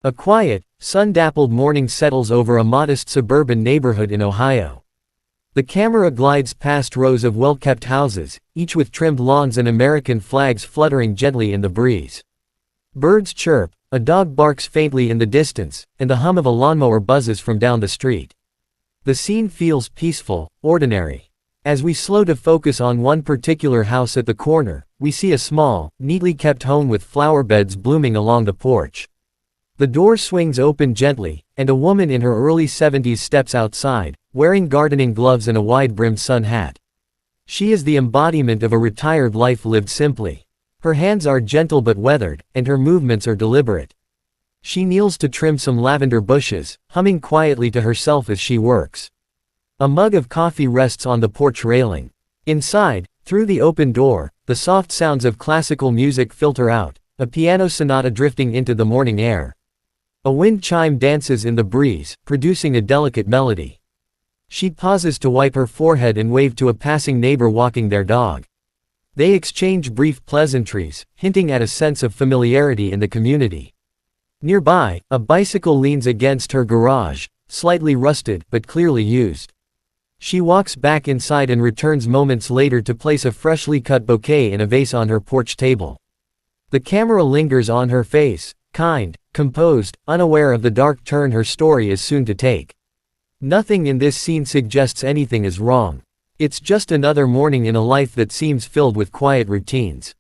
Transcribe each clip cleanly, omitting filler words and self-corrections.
A quiet, sun-dappled morning settles over a modest suburban neighborhood in Ohio. The camera glides past rows of well-kept houses, each with trimmed lawns and American flags fluttering gently in the breeze. Birds chirp, a dog barks faintly in the distance, and the hum of a lawnmower buzzes from down the street. The scene feels peaceful, ordinary. As we slow to focus on one particular house at the corner, we see a small, neatly kept home with flower beds blooming along the porch. The door swings open gently, and a woman in her early 70s steps outside, wearing gardening gloves and a wide-brimmed sun hat. She is the embodiment of a retired life lived simply. Her hands are gentle but weathered, and her movements are deliberate. She kneels to trim some lavender bushes, humming quietly to herself as she works. A mug of coffee rests on the porch railing. Inside, through the open door, the soft sounds of classical music filter out, a piano sonata drifting into the morning air. A wind chime dances in the breeze, producing a delicate melody. She pauses to wipe her forehead and wave to a passing neighbor walking their dog. They exchange brief pleasantries, hinting at a sense of familiarity in the community. Nearby, a bicycle leans against her garage, slightly rusted but clearly used. She walks back inside and returns moments later to place a freshly cut bouquet in a vase on her porch table. The camera lingers on her face, kind, composed, unaware of the dark turn her story is soon to take. Nothing in this scene suggests anything is wrong. It's just another morning in a life that seems filled with quiet routines.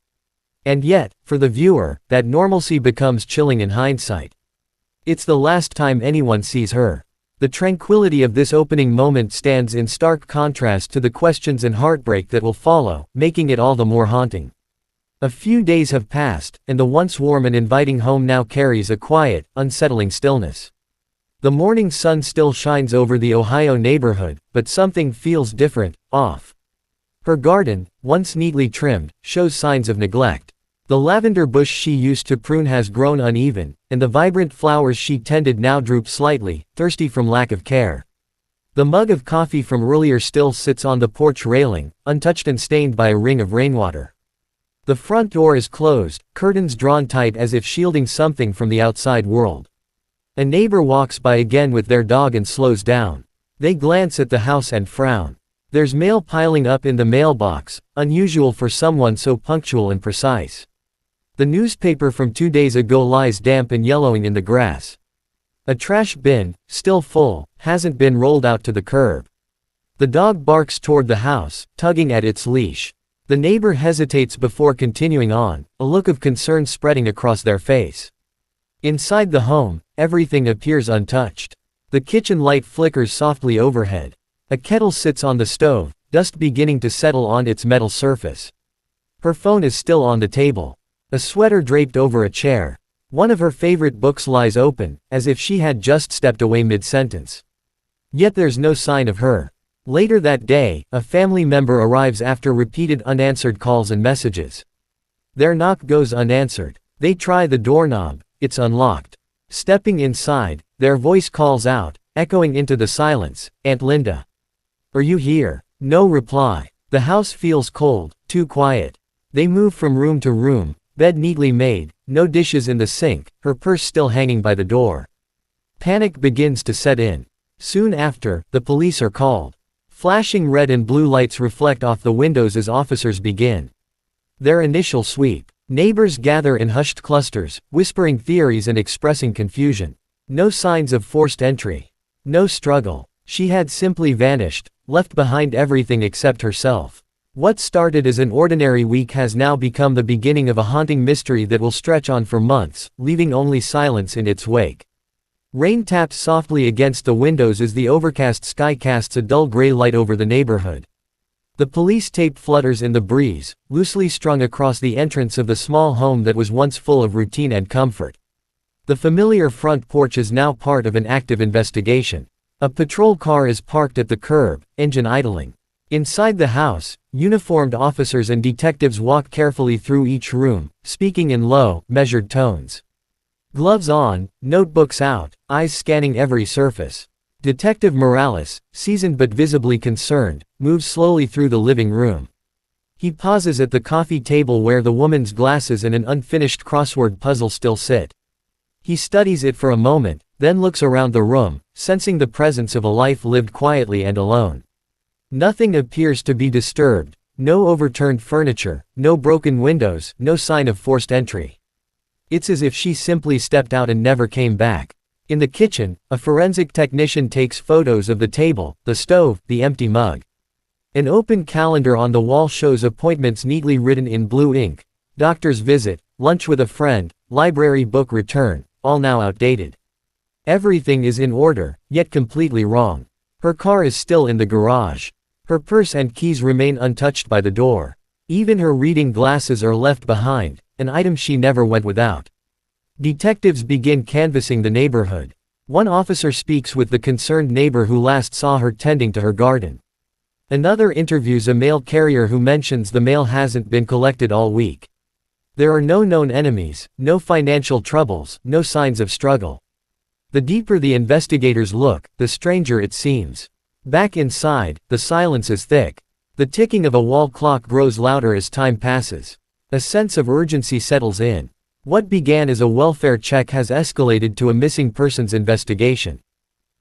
And yet, for the viewer, that normalcy becomes chilling in hindsight. It's the last time anyone sees her. The tranquility of this opening moment stands in stark contrast to the questions and heartbreak that will follow, making it all the more haunting. A few days have passed, and the once warm and inviting home now carries a quiet, unsettling stillness. The morning sun still shines over the Ohio neighborhood, but something feels different, off. Her garden, once neatly trimmed, shows signs of neglect. The lavender bush she used to prune has grown uneven, and the vibrant flowers she tended now droop slightly, thirsty from lack of care. The mug of coffee from earlier still sits on the porch railing, untouched and stained by a ring of rainwater. The front door is closed, curtains drawn tight as if shielding something from the outside world. A neighbor walks by again with their dog and slows down. They glance at the house and frown. There's mail piling up in the mailbox, unusual for someone so punctual and precise. The newspaper from 2 days ago lies damp and yellowing in the grass. A trash bin, still full, hasn't been rolled out to the curb. The dog barks toward the house, tugging at its leash. The neighbor hesitates before continuing on, a look of concern spreading across their face. Inside the home, everything appears untouched. The kitchen light flickers softly overhead. A kettle sits on the stove, dust beginning to settle on its metal surface. Her phone is still on the table. A sweater draped over a chair. One of her favorite books lies open, as if she had just stepped away mid-sentence. Yet there's no sign of her. Later that day, a family member arrives after repeated unanswered calls and messages. Their knock goes unanswered. They try the doorknob. It's unlocked. Stepping inside, their voice calls out, echoing into the silence, "Aunt Linda. Are you here?" No reply. The house feels cold, too quiet. They move from room to room, bed neatly made, no dishes in the sink, her purse still hanging by the door. Panic begins to set in. Soon after, the police are called. Flashing red and blue lights reflect off the windows as officers begin their initial sweep. Neighbors gather in hushed clusters, whispering theories and expressing confusion. No signs of forced entry. No struggle. She had simply vanished, left behind everything except herself. What started as an ordinary week has now become the beginning of a haunting mystery that will stretch on for months, leaving only silence in its wake. Rain taps softly against the windows as the overcast sky casts a dull gray light over the neighborhood. The police tape flutters in the breeze, loosely strung across the entrance of the small home that was once full of routine and comfort. The familiar front porch is now part of an active investigation. A patrol car is parked at the curb, engine idling. Inside the house, uniformed officers and detectives walk carefully through each room, speaking in low, measured tones. Gloves on, notebooks out, eyes scanning every surface. Detective Morales, seasoned but visibly concerned, moves slowly through the living room. He pauses at the coffee table where the woman's glasses and an unfinished crossword puzzle still sit. He studies it for a moment, then looks around the room, sensing the presence of a life lived quietly and alone. Nothing appears to be disturbed, no overturned furniture, no broken windows, no sign of forced entry. It's as if she simply stepped out and never came back. In the kitchen, a forensic technician takes photos of the table, the stove, the empty mug. An open calendar on the wall shows appointments neatly written in blue ink. Doctor's visit, lunch with a friend, library book return, all now outdated. Everything is in order, yet completely wrong. Her car is still in the garage. Her purse and keys remain untouched by the door. Even her reading glasses are left behind, an item she never went without. Detectives begin canvassing the neighborhood. One officer speaks with the concerned neighbor who last saw her tending to her garden. Another interviews a mail carrier who mentions the mail hasn't been collected all week. There are no known enemies, no financial troubles, no signs of struggle. The deeper the investigators look, the stranger it seems. Back inside, the silence is thick. The ticking of a wall clock grows louder as time passes. A sense of urgency settles in. What began as a welfare check has escalated to a missing persons investigation.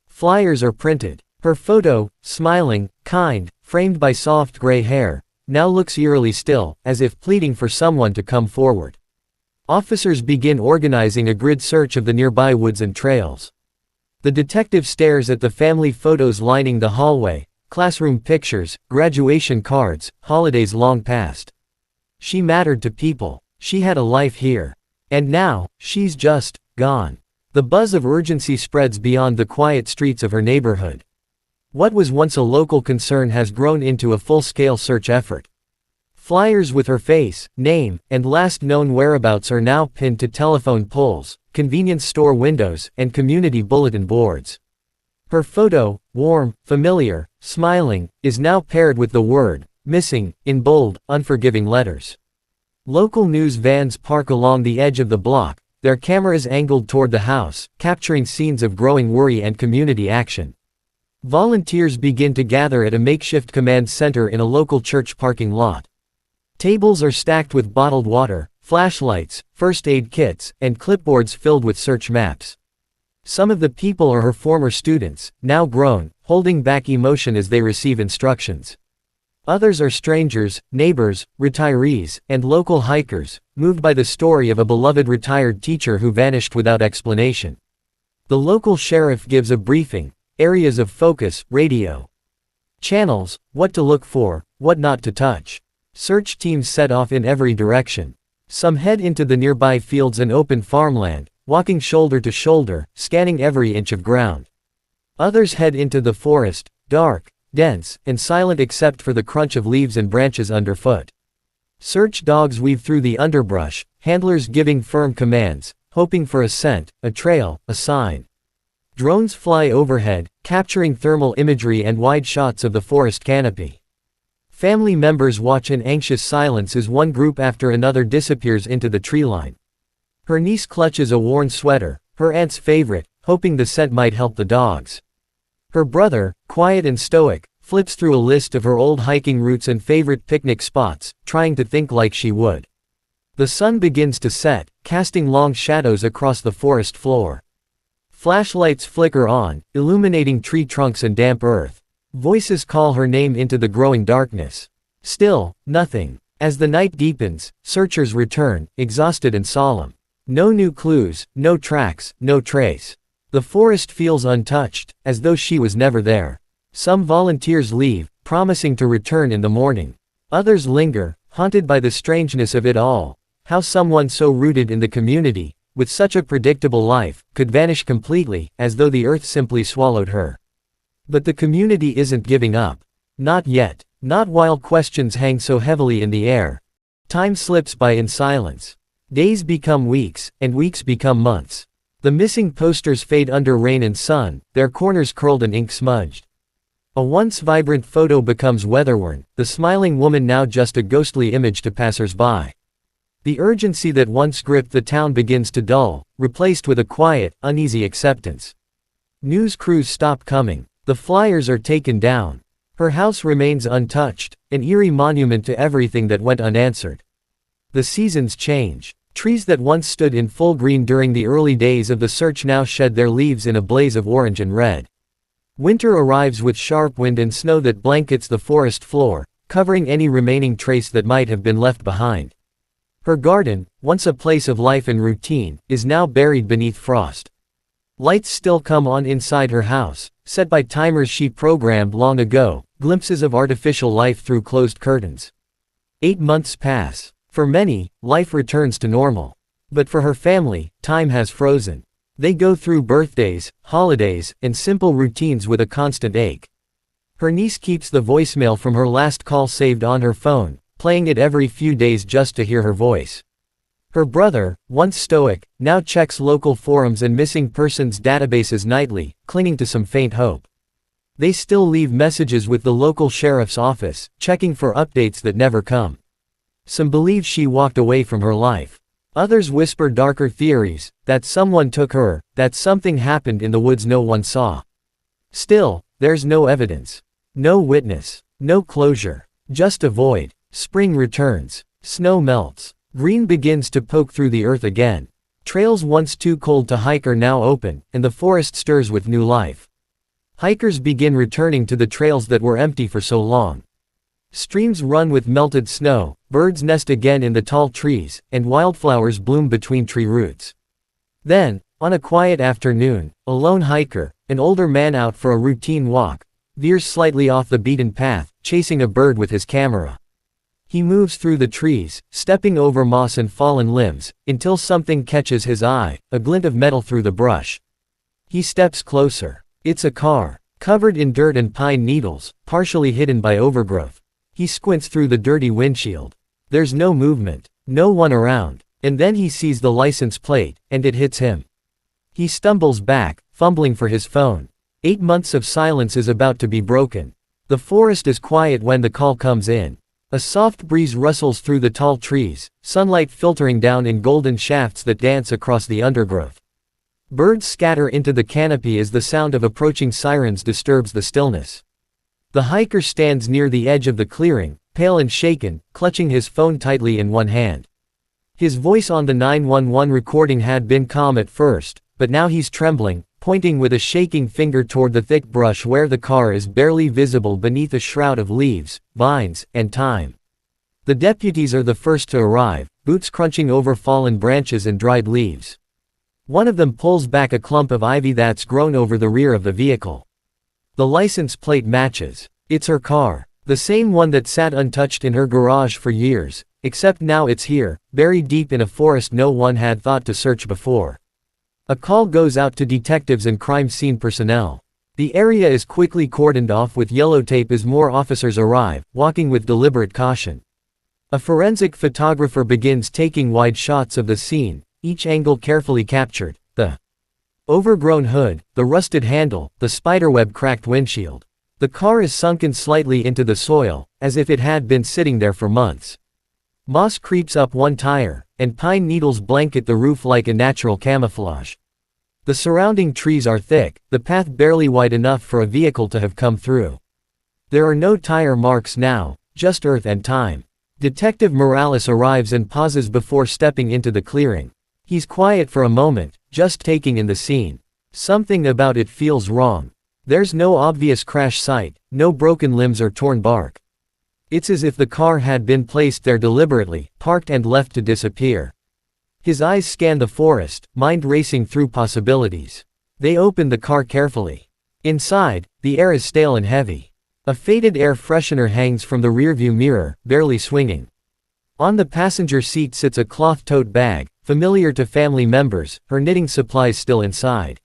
Flyers are printed. Her photo, smiling, kind, framed by soft gray hair, now looks eerily still, as if pleading for someone to come forward. Officers begin organizing a grid search of the nearby woods and trails. The detective stares at the family photos lining the hallway, classroom pictures, graduation cards, holidays long past. She mattered to people. She had a life here. And now, she's just gone. The buzz of urgency spreads beyond the quiet streets of her neighborhood. What was once a local concern has grown into a full-scale search effort. Flyers with her face, name, and last known whereabouts are now pinned to telephone poles, convenience store windows, and community bulletin boards. Her photo, warm, familiar, smiling, is now paired with the word, missing, in bold, unforgiving letters. Local news vans park along the edge of the block, their cameras angled toward the house, capturing scenes of growing worry and community action. Volunteers begin to gather at a makeshift command center in a local church parking lot. Tables are stacked with bottled water, flashlights, first aid kits, and clipboards filled with search maps. Some of the people are her former students, now grown, holding back emotion as they receive instructions. Others are strangers, neighbors, retirees, and local hikers, moved by the story of a beloved retired teacher who vanished without explanation. The local sheriff gives a briefing, areas of focus, radio channels, what to look for, what not to touch. Search teams set off in every direction. Some head into the nearby fields and open farmland, walking shoulder to shoulder, scanning every inch of ground. Others head into the forest, dark, dense, and silent except for the crunch of leaves and branches underfoot. Search dogs weave through the underbrush, handlers giving firm commands, hoping for a scent, a trail, a sign. Drones fly overhead, capturing thermal imagery and wide shots of the forest canopy. Family members watch in anxious silence as one group after another disappears into the tree line. Her niece clutches a worn sweater, her aunt's favorite, hoping the scent might help the dogs. Her brother, quiet and stoic, flips through a list of her old hiking routes and favorite picnic spots, trying to think like she would. The sun begins to set, casting long shadows across the forest floor. Flashlights flicker on, illuminating tree trunks and damp earth. Voices call her name into the growing darkness. Still, nothing. As the night deepens, searchers return, exhausted and solemn. No new clues, no tracks, no trace. The forest feels untouched, as though she was never there. Some volunteers leave, promising to return in the morning. Others linger, haunted by the strangeness of it all. How someone so rooted in the community, with such a predictable life, could vanish completely, as though the earth simply swallowed her. But the community isn't giving up. Not yet. Not while questions hang so heavily in the air. Time slips by in silence. Days become weeks, and weeks become months. The missing posters fade under rain and sun, their corners curled and ink smudged. A once vibrant photo becomes weather-worn, the smiling woman now just a ghostly image to passers-by. The urgency that once gripped the town begins to dull, replaced with a quiet, uneasy acceptance. News crews stop coming. The flyers are taken down. Her house remains untouched, an eerie monument to everything that went unanswered. The seasons change. Trees that once stood in full green during the early days of the search now shed their leaves in a blaze of orange and red. Winter arrives with sharp wind and snow that blankets the forest floor, covering any remaining trace that might have been left behind. Her garden, once a place of life and routine, is now buried beneath frost. Lights still come on inside her house, set by timers she programmed long ago, glimpses of artificial life through closed curtains. 8 months pass. For many, life returns to normal. But for her family, time has frozen. They go through birthdays, holidays, and simple routines with a constant ache. Her niece keeps the voicemail from her last call saved on her phone, playing it every few days just to hear her voice. Her brother, once stoic, now checks local forums and missing persons databases nightly, clinging to some faint hope. They still leave messages with the local sheriff's office, checking for updates that never come. Some believe she walked away from her life. Others whisper darker theories, that someone took her, that something happened in the woods no one saw. Still, there's no evidence. No witness. No closure. Just a void. Spring returns. Snow melts. Green begins to poke through the earth again. Trails once too cold to hike are now open, and the forest stirs with new life. Hikers begin returning to the trails that were empty for so long. Streams run with melted snow, birds nest again in the tall trees, and wildflowers bloom between tree roots. Then, on a quiet afternoon, a lone hiker, an older man out for a routine walk, veers slightly off the beaten path, chasing a bird with his camera. He moves through the trees, stepping over moss and fallen limbs, until something catches his eye, a glint of metal through the brush. He steps closer. It's a car, covered in dirt and pine needles, partially hidden by overgrowth. He squints through the dirty windshield. There's no movement, no one around, and then he sees the license plate, and it hits him. He stumbles back, fumbling for his phone. 8 months of silence is about to be broken. The forest is quiet when the call comes in. A soft breeze rustles through the tall trees, sunlight filtering down in golden shafts that dance across the undergrowth. Birds scatter into the canopy as the sound of approaching sirens disturbs the stillness. The hiker stands near the edge of the clearing, pale and shaken, clutching his phone tightly in one hand. His voice on the 911 recording had been calm at first, but now he's trembling, pointing with a shaking finger toward the thick brush where the car is barely visible beneath a shroud of leaves, vines, and thyme. The deputies are the first to arrive, boots crunching over fallen branches and dried leaves. One of them pulls back a clump of ivy that's grown over the rear of the vehicle. The license plate matches. It's her car. The same one that sat untouched in her garage for years, except now it's here, buried deep in a forest no one had thought to search before. A call goes out to detectives and crime scene personnel. The area is quickly cordoned off with yellow tape as more officers arrive, walking with deliberate caution. A forensic photographer begins taking wide shots of the scene, each angle carefully captured. The overgrown hood, the rusted handle, the spiderweb cracked windshield. The car is sunken slightly into the soil, as if it had been sitting there for months. Moss creeps up one tire, and pine needles blanket the roof like a natural camouflage. The surrounding trees are thick, the path barely wide enough for a vehicle to have come through. There are no tire marks now, just earth and time. Detective Morales arrives and pauses before stepping into the clearing. He's quiet for a moment, just taking in the scene. Something about it feels wrong. There's no obvious crash site, no broken limbs or torn bark. It's as if the car had been placed there deliberately, parked and left to disappear. His eyes scan the forest, mind racing through possibilities. They open the car carefully. Inside, the air is stale and heavy. A faded air freshener hangs from the rearview mirror, barely swinging. On the passenger seat sits a cloth tote bag, familiar to family members, her knitting supplies still inside.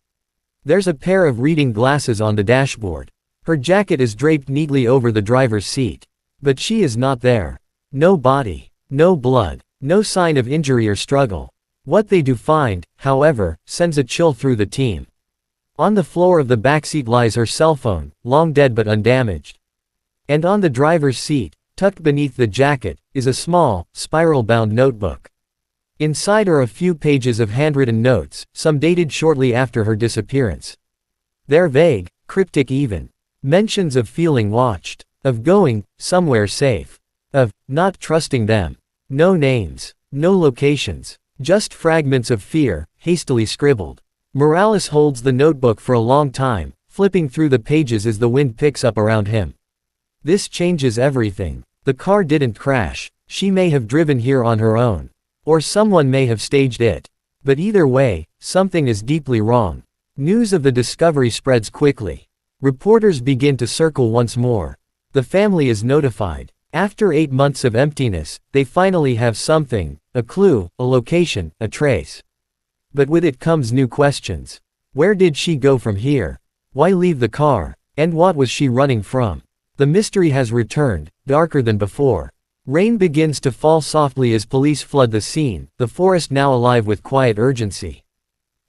There's a pair of reading glasses on the dashboard. Her jacket is draped neatly over the driver's seat. But she is not there. No body. No blood. No sign of injury or struggle. What they do find, however, sends a chill through the team. On the floor of the backseat lies her cell phone, long dead but undamaged. And on the driver's seat, tucked beneath the jacket, is a small, spiral-bound notebook. Inside are a few pages of handwritten notes, some dated shortly after her disappearance. They're vague, cryptic even. Mentions of feeling watched, of going somewhere safe, of not trusting them. No names, no locations, Just fragments of fear, hastily scribbled. Morales holds the notebook for a long time, flipping through the pages as the wind picks up around him. This changes everything. The car didn't crash. She may have driven here on her own. Or someone may have staged it. But either way, something is deeply wrong. News of the discovery spreads quickly. Reporters begin to circle once more. The family is notified. After 8 months of emptiness, they finally have something, a clue, a location, a trace. But with it comes new questions. Where did she go from here? Why leave the car? And what was she running from? The mystery has returned, darker than before. Rain begins to fall softly as police flood the scene, the forest now alive with quiet urgency.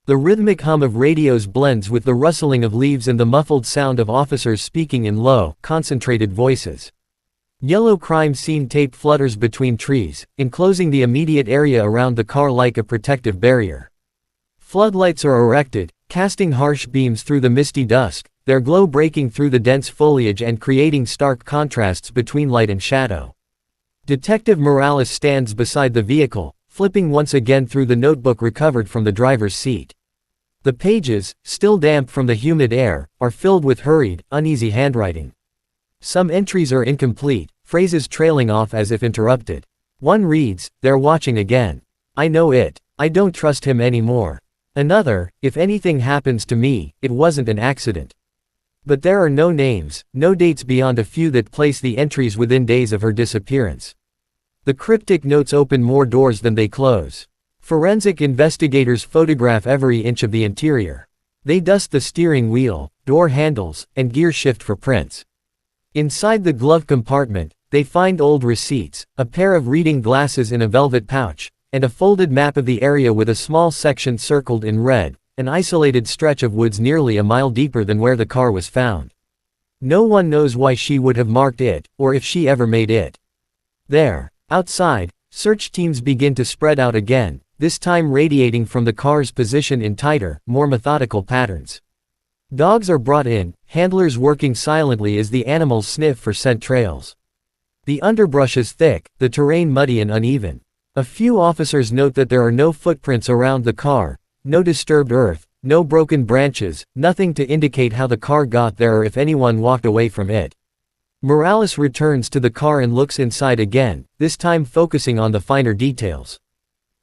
The rhythmic hum of radios blends with the rustling of leaves and the muffled sound of officers speaking in low, concentrated voices. Yellow crime scene tape flutters between trees, enclosing the immediate area around the car like a protective barrier. Floodlights are erected, casting harsh beams through the misty dusk, their glow breaking through the dense foliage and creating stark contrasts between light and shadow. Detective Morales stands beside the vehicle, flipping once again through the notebook recovered from the driver's seat. The pages, still damp from the humid air, are filled with hurried, uneasy handwriting. Some entries are incomplete, phrases trailing off as if interrupted. One reads, "They're watching again. I know it. I don't trust him anymore." Another, "If anything happens to me, it wasn't an accident." But there are no names, no dates beyond a few that place the entries within days of her disappearance. The cryptic notes open more doors than they close. Forensic investigators photograph every inch of the interior. They dust the steering wheel, door handles, and gear shift for prints. Inside the glove compartment, they find old receipts, a pair of reading glasses in a velvet pouch, and a folded map of the area with a small section circled in red, an isolated stretch of woods nearly a mile deeper than where the car was found. No one knows why she would have marked it, or if she ever made it. There, outside, search teams begin to spread out again, this time radiating from the car's position in tighter, more methodical patterns. Dogs are brought in, handlers working silently as the animals sniff for scent trails. The underbrush is thick, the terrain muddy and uneven. A few officers note that there are no footprints around the car, no disturbed earth, no broken branches, nothing to indicate how the car got there or if anyone walked away from it. Morales returns to the car and looks inside again, this time focusing on the finer details.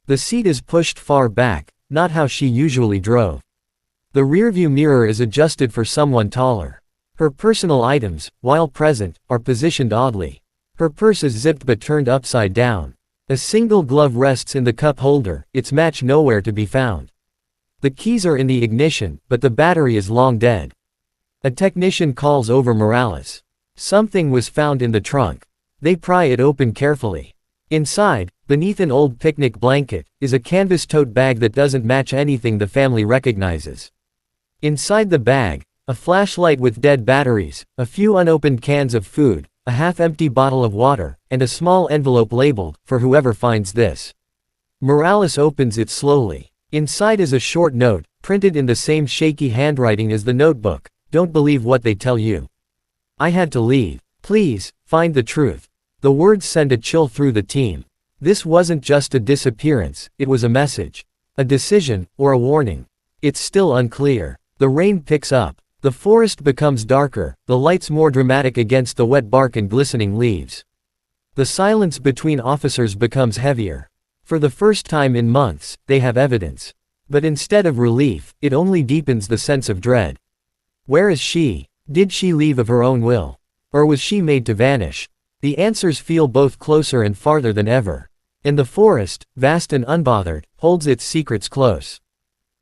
The seat is pushed far back, not how she usually drove. The rearview mirror is adjusted for someone taller. Her personal items, while present, are positioned oddly. Her purse is zipped but turned upside down. A single glove rests in the cup holder, its match nowhere to be found. The keys are in the ignition, but the battery is long dead. A technician calls over Morales. Something was found in the trunk. They pry it open carefully. Inside, beneath an old picnic blanket, is a canvas tote bag that doesn't match anything the family recognizes. Inside the bag, a flashlight with dead batteries, a few unopened cans of food, a half-empty bottle of water, and a small envelope labeled, "For whoever finds this." Morales opens it slowly. Inside is a short note, printed in the same shaky handwriting as the notebook. "Don't believe what they tell you. I had to leave. Please, find the truth." The words send a chill through the team. This wasn't just a disappearance, it was a message. A decision, or a warning. It's still unclear. The rain picks up. The forest becomes darker, the lights more dramatic against the wet bark and glistening leaves. The silence between officers becomes heavier. For the first time in months, they have evidence. But instead of relief, it only deepens the sense of dread. Where is she? Did she leave of her own will? Or was she made to vanish? The answers feel both closer and farther than ever. And the forest, vast and unbothered, holds its secrets close.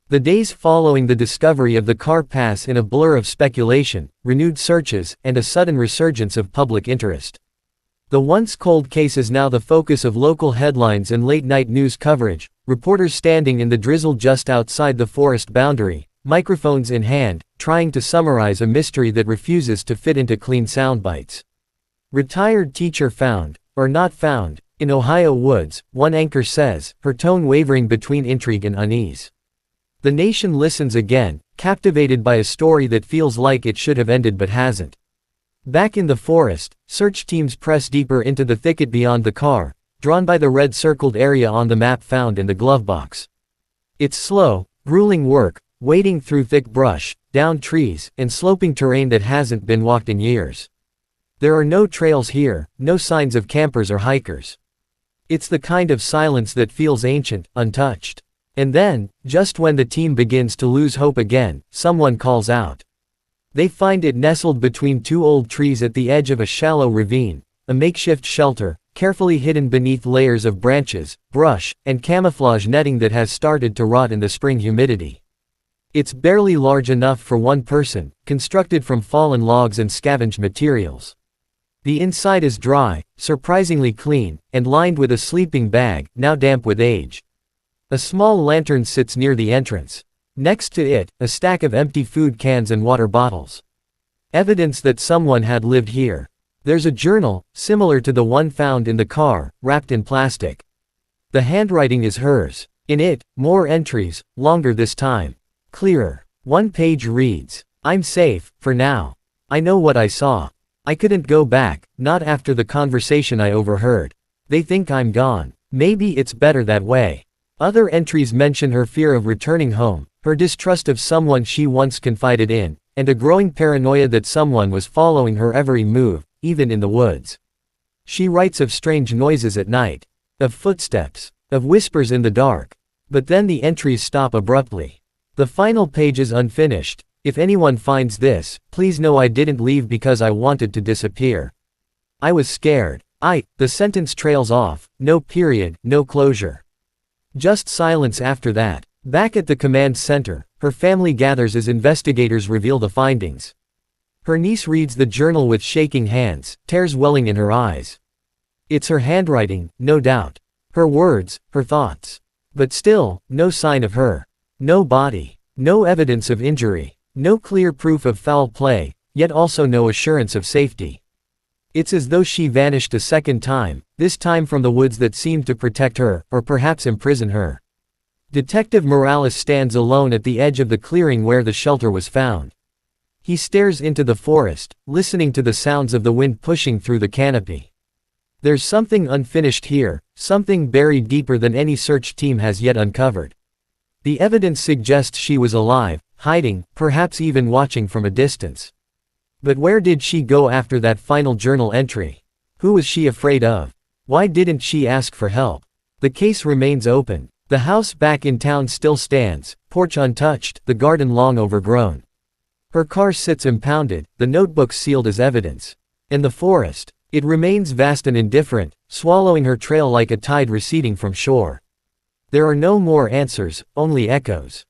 The days following the discovery of the car pass in a blur of speculation, renewed searches, and a sudden resurgence of public interest. The once cold case is now the focus of local headlines and late-night news coverage, reporters standing in the drizzle just outside the forest boundary, microphones in hand, trying to summarize a mystery that refuses to fit into clean soundbites. Retired teacher found, or not found, in Ohio woods, one anchor says, her tone wavering between intrigue and unease. The nation listens again, captivated by a story that feels like it should have ended but hasn't. Back in the forest, search teams press deeper into the thicket beyond the car, drawn by the red circled area on the map found in the glove box. It's slow, grueling work, wading through thick brush, down trees, and sloping terrain that hasn't been walked in years. There are no trails here, no signs of campers or hikers. It's the kind of silence that feels ancient, untouched. And then, just when the team begins to lose hope again, someone calls out. They find it nestled between two old trees at the edge of a shallow ravine, a makeshift shelter, carefully hidden beneath layers of branches, brush, and camouflage netting that has started to rot in the spring humidity. It's barely large enough for one person, constructed from fallen logs and scavenged materials. The inside is dry, surprisingly clean, and lined with a sleeping bag, now damp with age. A small lantern sits near the entrance. Next to it, a stack of empty food cans and water bottles. Evidence that someone had lived here. There's a journal, similar to the one found in the car, wrapped in plastic. The handwriting is hers. In it, more entries, longer this time. Clearer. One page reads, "I'm safe, for now. I know what I saw. I couldn't go back, not after the conversation I overheard. They think I'm gone. Maybe it's better that way." Other entries mention her fear of returning home, her distrust of someone she once confided in, and a growing paranoia that someone was following her every move, even in the woods. She writes of strange noises at night, of footsteps, of whispers in the dark. But then the entries stop abruptly. The final page is unfinished. "If anyone finds this, please know I didn't leave because I wanted to disappear. I was scared. The sentence trails off, no period, no closure. Just silence after that. Back at the command center, her family gathers as investigators reveal the findings. Her niece reads the journal with shaking hands, tears welling in her eyes. It's her handwriting, no doubt. Her words, her thoughts. But still, no sign of her. No body. No evidence of injury. No clear proof of foul play, yet also no assurance of safety. It's as though she vanished a second time, this time from the woods that seemed to protect her, or perhaps imprison her. Detective Morales stands alone at the edge of the clearing where the shelter was found. He stares into the forest, listening to the sounds of the wind pushing through the canopy. There's something unfinished here, something buried deeper than any search team has yet uncovered. The evidence suggests she was alive, hiding, perhaps even watching from a distance. But where did she go after that final journal entry? Who was she afraid of? Why didn't she ask for help? The case remains open. The house back in town still stands, porch untouched, the garden long overgrown. Her car sits impounded, the notebooks sealed as evidence. And the forest, it remains vast and indifferent, swallowing her trail like a tide receding from shore. There are no more answers, only echoes.